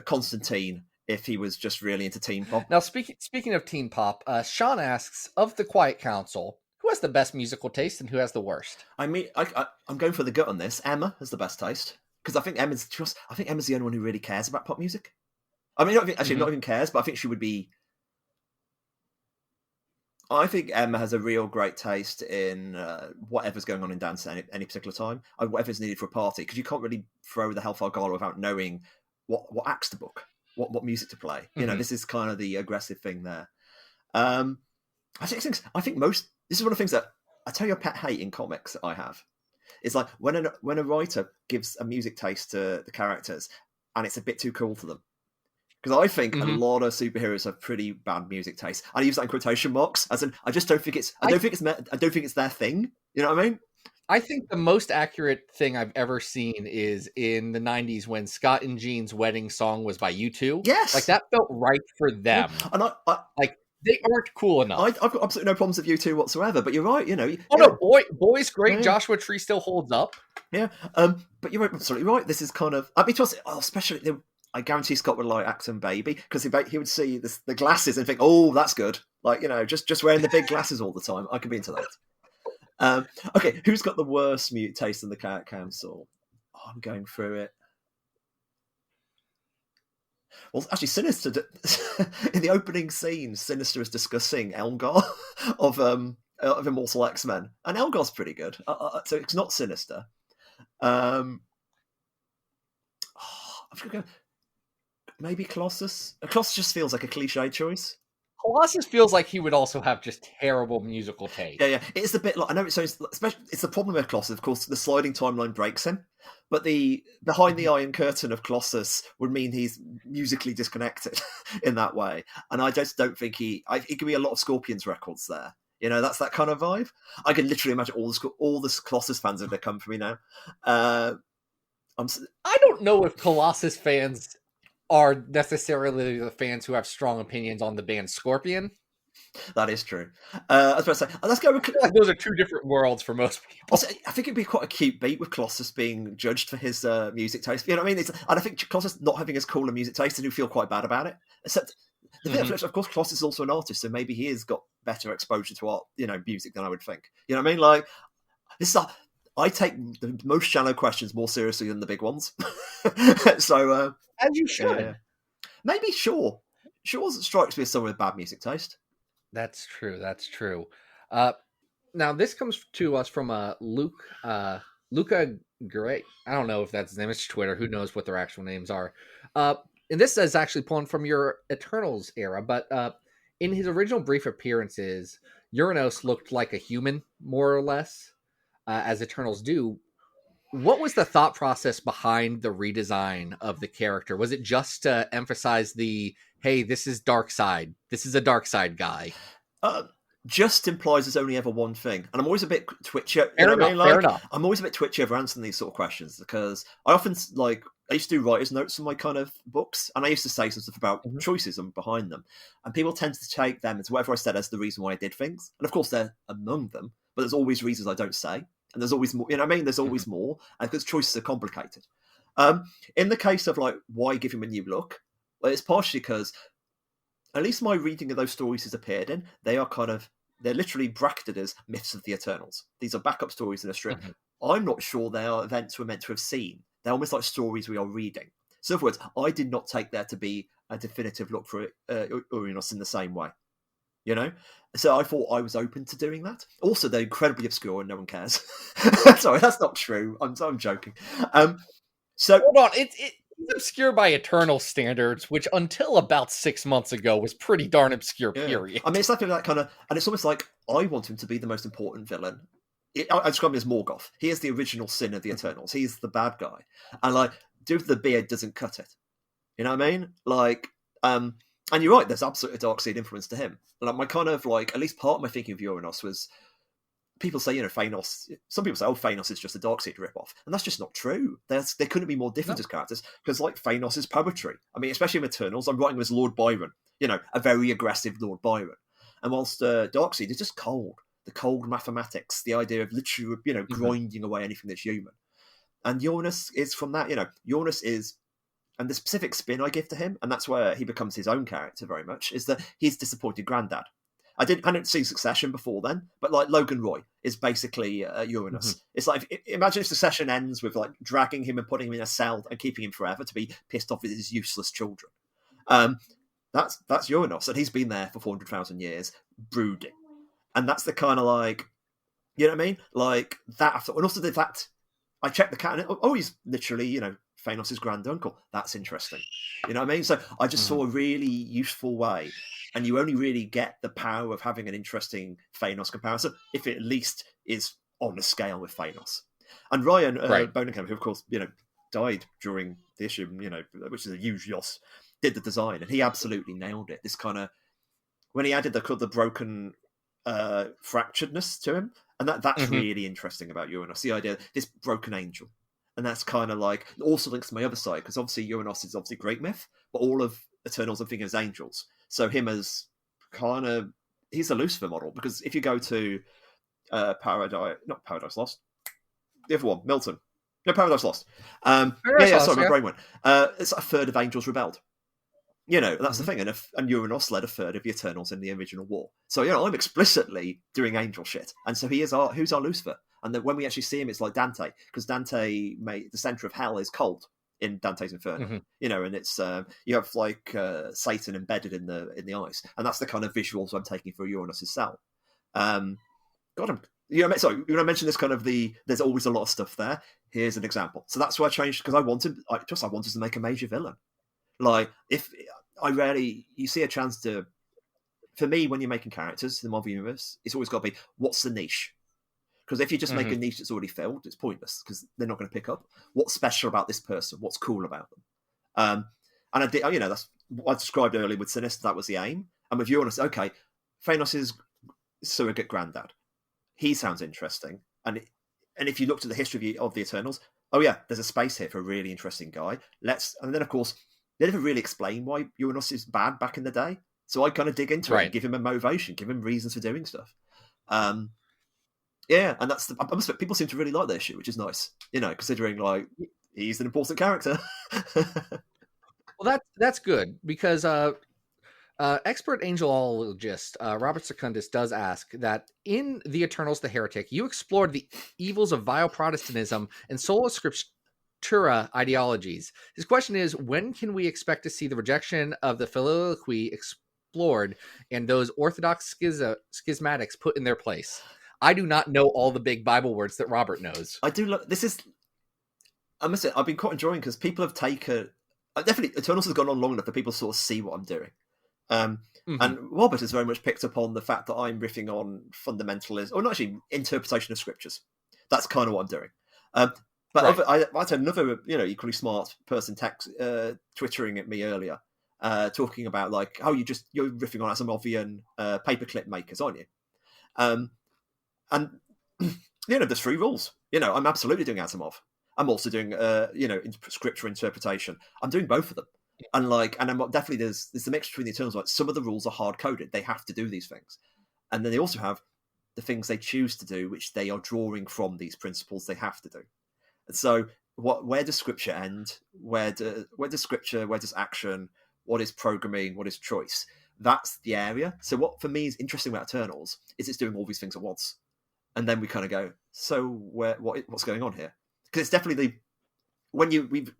Constantine if he was just really into teen pop. Now, speaking of teen pop, Sean asks, of the Quiet Council, who has the best musical taste and who has the worst? I mean, I'm going for the gut on this. Emma has the best taste because I think Emma's the only one who really cares about pop music. I mean, not even cares, but I think she would be. I think Emma has a real great taste in whatever's going on in dance at any particular time, and whatever's needed for a party, because you can't really throw the Hellfire Gala without knowing what acts to book, what music to play. You know, this is kind of the aggressive thing there. I think most. This is one of the things that I tell you a pet hate in comics that I have. It's like when a writer gives a music taste to the characters, and it's a bit too cool for them. Because I think a lot of superheroes have pretty bad music taste. I use that in quotation marks, as in I just don't think it's. I don't think it's their thing. You know what I mean? I think the most accurate thing I've ever seen is in the 90s when Scott and Jean's wedding song was by U2. Yes, like that felt right for them. Yeah. And I like they aren't cool enough. I've got absolutely no problems with U2 whatsoever. But you're right. You know. No, boy's great. Yeah. Joshua Tree still holds up. Yeah. But you're absolutely right. This is kind of. I mean, especially. I guarantee Scott would like Acton Baby because he would see the glasses and think, "Oh, that's good." Like, you know, just wearing the big glasses all the time. I could be into that. Okay, who's got the worst mute taste in the Quiet Council? Oh, I'm going through it. Well, actually, Sinister in the opening scene, Sinister is discussing Elgar of Immortal X-Men, and Elgar's pretty good. So it's not Sinister. I'm gonna go. Maybe Colossus. Colossus just feels like a cliche choice. Colossus feels like he would also have just terrible musical taste. Yeah. It's a bit like I know it's the problem with Colossus. Of course, the sliding timeline breaks him, but the behind the iron curtain of Colossus would mean he's musically disconnected in that way. And I just don't think it could be a lot of Scorpions records there. You know, that's that kind of vibe. I can literally imagine all the Colossus fans are going to come for me now. I don't know if Colossus fans are necessarily the fans who have strong opinions on the band Scorpion. That is true. I was about to say, let's go with... like those are two different worlds for most people. Also, I think it'd be quite a cute beat with Colossus being judged for his music taste. You know what I mean? And I think Colossus not having as cool a music taste, and you feel quite bad about it. Except, of course, Colossus is also an artist, so maybe he has got better exposure to art, music than I would think. You know what I mean? Like, I take the most shallow questions more seriously than the big ones. So... as you should. Yeah. Maybe Shaw. Shaw strikes me as someone with bad music taste. That's true. Now, this comes to us from Luca Gray. I don't know if that's his name. It's Twitter. Who knows what their actual names are. And this is actually pulling from your Eternals era. But in his original brief appearances, Uranos looked like a human, more or less, as Eternals do. What was the thought process behind the redesign of the character? Was it just to emphasize hey, this is Darkseid. This is a Darkseid guy. just implies there's only ever one thing. And I'm always a bit twitchy. Fair enough. I'm always a bit twitchy over answering these sort of questions because I often, like, I used to do writer's notes in my kind of books, and I used to say some stuff about choices and behind them. And people tend to take them as whatever I said as the reason why I did things. And of course, they're among them, but there's always reasons I don't say. And there's always more, you know what I mean? There's always more, and because choices are complicated. In the case of, like, why give him a new look? Well, it's partially because, at least my reading of those stories has appeared in, they're literally bracketed as myths of the Eternals. These are backup stories in a strip. I'm not sure they are events we're meant to have seen. They're almost like stories we are reading. So in other words, I did not take there to be a definitive look for Uranos in the same way. You know? So I thought I was open to doing that. Also, they're incredibly obscure and no one cares. Sorry, that's not true. I'm joking. So hold on, it's obscure by Eternal standards, which until about 6 months ago was pretty darn obscure. Period. I mean, it's like that kind of, and it's almost like I want him to be the most important villain. I describe him as Morgoth. He is the original sin of the Eternals. He's the bad guy, and like, dude, the beard doesn't cut it. You know what I mean? Like, and you're right. There's absolutely a Darkseid influence to him. Like, my kind of, like, at least part of my thinking of Uranos was, people say, you know, Thanos. Some people say, "Oh, Thanos is just a Darkseid ripoff," and that's just not true. They couldn't be more different as characters because, like, Thanos is poetry. I mean, especially in Eternals, I'm writing him as Lord Byron. You know, a very aggressive Lord Byron. And whilst Darkseid is just cold, the cold mathematics, the idea of literally, you know, grinding away anything that's human. And Uranus is from that. You know, Uranus is, and the specific spin I give to him, and that's where he becomes his own character very much, is that he's disappointed granddad. I didn't see Succession before then, but like Logan Roy is basically Uranus. It's like, imagine if Succession ends with like dragging him and putting him in a cell and keeping him forever to be pissed off with his useless children. That's Uranus, and he's been there for 400,000 years, brooding, and that's the kind of, like, you know what I mean, like that. And also the fact I checked the cat, and he's literally, you know, Thanos' grand uncle. That's interesting, you know what I mean. So I just saw a really useful way. And you only really get the power of having an interesting Thanos comparison if it at least is on a scale with Thanos. And Ryan Bonenkamp, who of course, you know, died during the issue, you know, which is a huge loss, did the design, and he absolutely nailed it. This kind of, when he added the broken fracturedness to him, and that's really interesting about Uranus. The idea, this broken angel, and that's kind of like also links to my other side, because obviously Uranus is obviously great myth, but all of Eternals I'm thinking as angels. So him as kind of, he's a Lucifer model, because if you go to not Paradise Lost, the other one, Milton. No, Paradise Lost. My brain went. It's a third of angels rebelled. You know, that's the thing. And Uranus led a third of the Eternals in the original war. So, you know, I'm explicitly doing angel shit. And so who's our Lucifer? And then when we actually see him, it's like Dante, because Dante the center of hell is cold in Dante's Inferno, you know, and it's you have like Satan embedded in the ice, and that's the kind of visuals I'm taking for Uranus' cell. You know, I mentioned this kind of there's always a lot of stuff there. Here's an example. So that's why I changed, because I wanted to make a major villain. Like, if you see a chance to, for me, when you're making characters in the Marvel Universe, it's always got to be, what's the niche? Because if you just make a niche that's already filled, it's pointless, because they're not going to pick up. What's special about this person? What's cool about them? And I did, you know, that's what I described earlier with Sinister. That was the aim. And with Uranus, okay, Thanos' surrogate granddad. He sounds interesting. And if you looked at the history of the Eternals, oh yeah, there's a space here for a really interesting guy. And then of course, they never really explain why Uranus is bad back in the day. So I kind of dig into it and give him a motivation, give him reasons for doing stuff. Yeah, and people seem to really like the issue, which is nice, you know, considering like he's an important character. Well, that's good, because expert angelologist Robert Secundus does ask that in The Eternals, the Heretic, you explored the evils of vile Protestantism and sola scriptura ideologies. His question is, when can we expect to see the rejection of the Filioque explored and those Orthodox schismatics put in their place? I do not know all the big Bible words that Robert knows. I do. I must say, I've been quite enjoying, because people have taken. Definitely, Eternals has gone on long enough that people sort of see what I'm doing. And Robert has very much picked up on the fact that I'm riffing on fundamentalism, or not actually, interpretation of scriptures. That's kind of what I'm doing. But I had another, you know, equally smart person twittering at me earlier, talking about like, oh, you're riffing on Asimovian paperclip makers, aren't you? And there's 3 rules. I'm absolutely doing Asimov. I'm also doing scripture interpretation. I'm doing both of them. And I'm definitely there's the mix between the Eternals. Like, some of the rules are hard coded; they have to do these things, and then they also have the things they choose to do, which they are drawing from these principles they have to do. And so, where does scripture end? Where does scripture? Where does action? What is programming? What is choice? That's the area. So, what for me is interesting about Eternals is it's doing all these things at once, and then we kind of go, so what's going on here? Because it's definitely we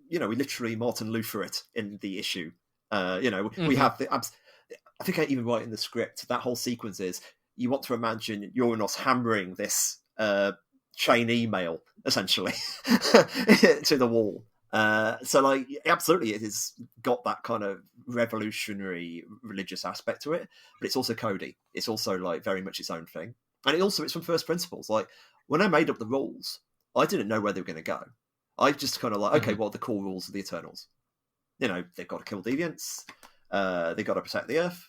literally Martin Luther it in the issue. We have the. I think I even write in the script that whole sequence is you want to imagine Uranus hammering this chain email essentially to the wall. So absolutely, it has got that kind of revolutionary religious aspect to it, but it's also codey. It's also very much its own thing, and it's from first principles. Like, when I made up the rules, I didn't know where they were going to go. I just kind of okay, what are the core rules of the Eternals? They've got to kill deviants. They've got to protect the Earth.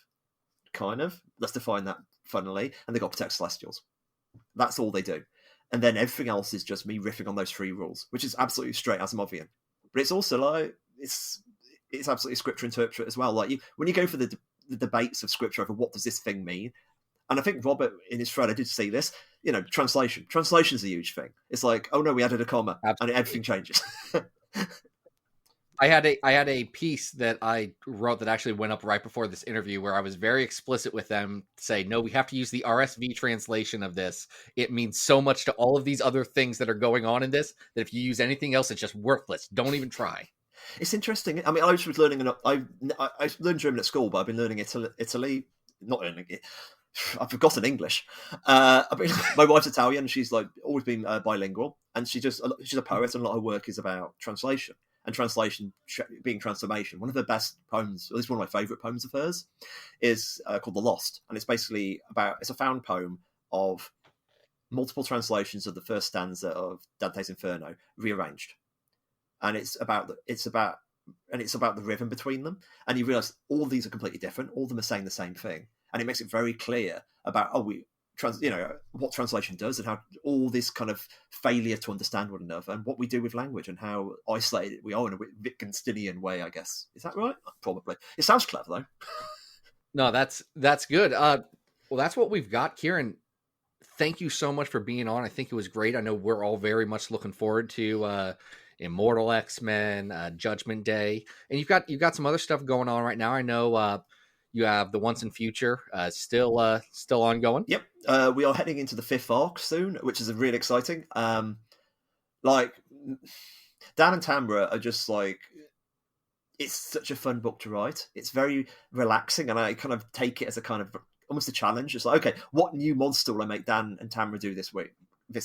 Kind of. Let's define that funnily. And they've got to protect Celestials. That's all they do. And then everything else is just me riffing on those 3 rules, which is absolutely straight Asimovian. But it's also it's absolutely scripture interpret as well. When you go for the debates of scripture over what does this thing mean, and I think Robert in his thread, I did see this, translation. Translation is a huge thing. It's like, oh no, we added a comma. Absolutely. And everything changes. I had a piece that I wrote that actually went up right before this interview where I was very explicit with them to say, no, we have to use the RSV translation of this. It means so much to all of these other things that are going on in this that if you use anything else, it's just worthless. Don't even try. It's interesting. I mean, I was learning, I learned German at school, but I've been learning Italy, not learning it. I've forgotten English. My wife's Italian. She's always been bilingual, and she's a poet, and a lot of her work is about translation. And translation being transformation. One of the best poems, at least one of my favourite poems of hers, is called The Lost. And it's basically it's a found poem of multiple translations of the first stanza of Dante's Inferno rearranged. And it's about the rhythm between them. And you realise all these are completely different. All of them are saying the same thing. And it makes it very clear about, what translation does and how all this kind of failure to understand one another and what we do with language and how isolated we are in a Wittgensteinian way, I guess. Is that right? Probably. It sounds clever, though. No, that's good. Well, that's what we've got. Kieron, thank you so much for being on. I think it was great. I know we're all very much looking forward to Immortal X-Men, Judgment Day. And you've got some other stuff going on right now. I know you have the Once and Future still ongoing. Yep. We are heading into the 5th arc soon, which is really exciting. Dan and Tamra are just it's such a fun book to write. It's very relaxing, and I kind of take it as a kind of almost a challenge. It's okay, what new monster will I make Dan and Tamra do this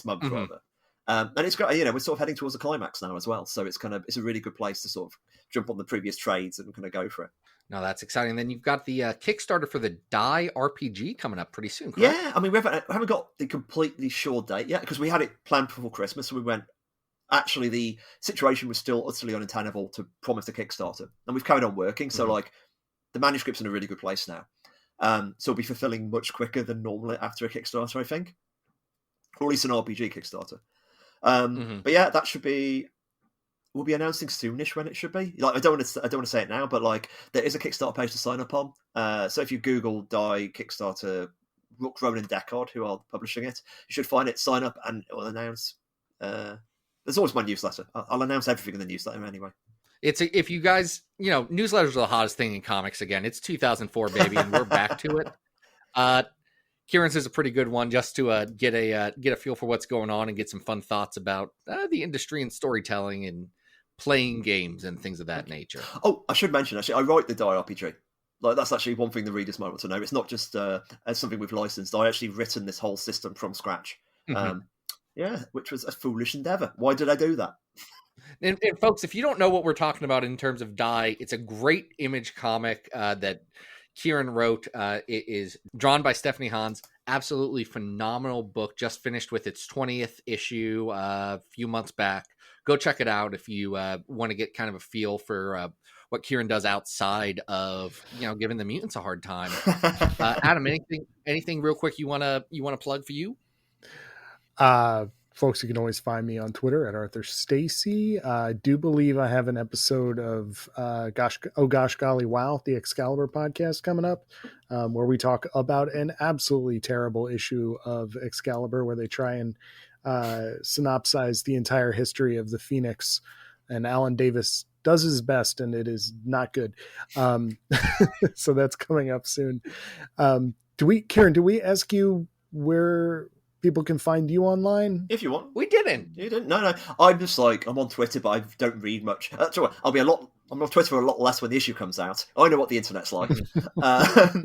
month, rather? And it's great. We're sort of heading towards a climax now as well, so it's a really good place to sort of jump on the previous trades and kind of go for it. No, that's exciting. Then you've got the Kickstarter for the Die RPG coming up pretty soon, correct? Yeah, I mean, we haven't got the completely sure date yet because we had it planned before Christmas. So we went, actually, the situation was still utterly untenable to promise a Kickstarter. And we've carried on working. So, the manuscript's in a really good place now. So we'll be fulfilling much quicker than normally after a Kickstarter, I think. Or at least an RPG Kickstarter. But yeah, that should be... We'll be announcing soonish when it should be. I don't want to say it now, but there is a Kickstarter page to sign up on. So if you Google Die Kickstarter, Rook, Rowan and Deckard, who are publishing it, you should find it. Sign up, and it will announce. There's always my newsletter. I'll announce everything in the newsletter anyway. If you guys, newsletters are the hottest thing in comics again. It's 2004, baby, and we're back to it. Kieron's is a pretty good one just to get a feel for what's going on and get some fun thoughts about the industry and storytelling and playing games and things of that nature. Oh, I should mention, actually, I write the Die RPG. That's actually one thing the readers might want to know. It's not just as something we've licensed. I actually written this whole system from scratch. Which was a foolish endeavor. Why did I do that? And folks, if you don't know what we're talking about in terms of Die, it's a great image comic that Kieron wrote. It is drawn by Stephanie Hans. Absolutely phenomenal book. Just finished with its 20th issue a few months back. go check it out if you want to get kind of a feel for what Kieron does outside of giving the mutants a hard time. Adam, anything real quick you wanna plug for you? Folks, you can always find me on Twitter at Arthur Stacy. I do believe I have an episode of Gosh Golly Wow, the Excalibur podcast coming up, where we talk about an absolutely terrible issue of Excalibur, where they try and synopsize the entire history of the Phoenix, and Alan Davis does his best, and it is not good. So that's coming up soon. Kieron, do we ask you where people can find you online? If you want. We didn't. You didn't? No. I'm just I'm on Twitter, but I don't read much. I'm on Twitter a lot less when the issue comes out. I know what the internet's like. But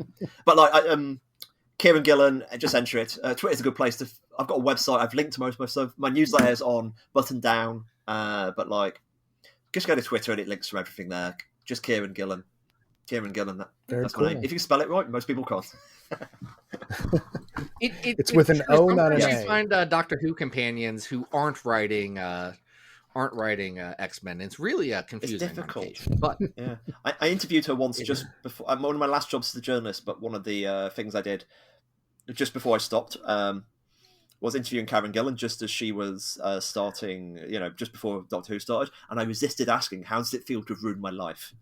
Kieron Gillen, just enter it. Twitter's a good place to. I've got a website. I've linked to most of my stuff. My newsletter's on Button Down. But just go to Twitter and it links to everything there. Just Kieron Gillen. Kieron Gillen. That's cool. my name. If you spell it right, most people can't. It's with an O, not an A. You find Doctor Who companions who aren't writing X-Men. It's really confusing. It's difficult. But yeah, I interviewed her once just before. One of my last jobs as a journalist, but one of the things I did just before I stopped was interviewing Kieron Gillen just as she was starting. Just before Doctor Who started, and I resisted asking, "How does it feel to have ruined my life?"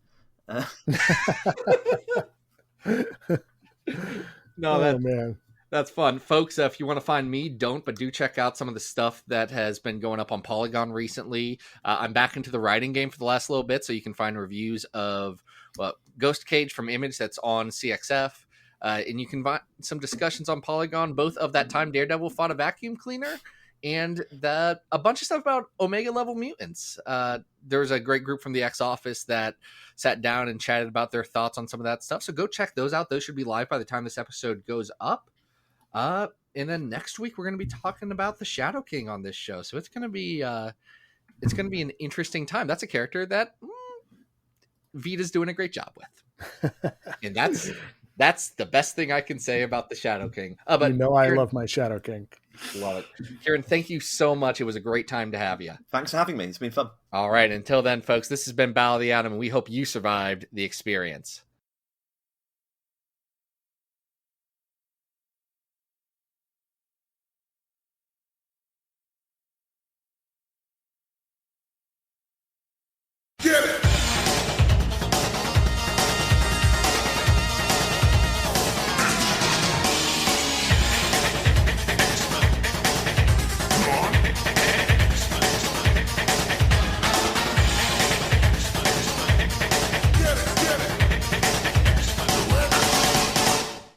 No, man. That's fun. Folks, if you want to find me, don't, but do check out some of the stuff that has been going up on Polygon recently. I'm back into the writing game for the last little bit, so you can find reviews of Ghost Cage from Image that's on CXF, and you can find some discussions on Polygon, both of that time Daredevil fought a vacuum cleaner and a bunch of stuff about Omega level mutants. There's a great group from the X office that sat down and chatted about their thoughts on some of that stuff. So go check those out. Those should be live by the time this episode goes up. And then next week we're going to be talking about the Shadow King on this show. So it's going to be an interesting time. That's a character that Vita's doing a great job with. And that's the best thing I can say about the Shadow King. But I love my Shadow King. Love it. Kieron, thank you so much. It was a great time to have you. Thanks for having me. It's been fun. All right. Until then, folks, this has been Battle of the Atom, and we hope you survived the experience.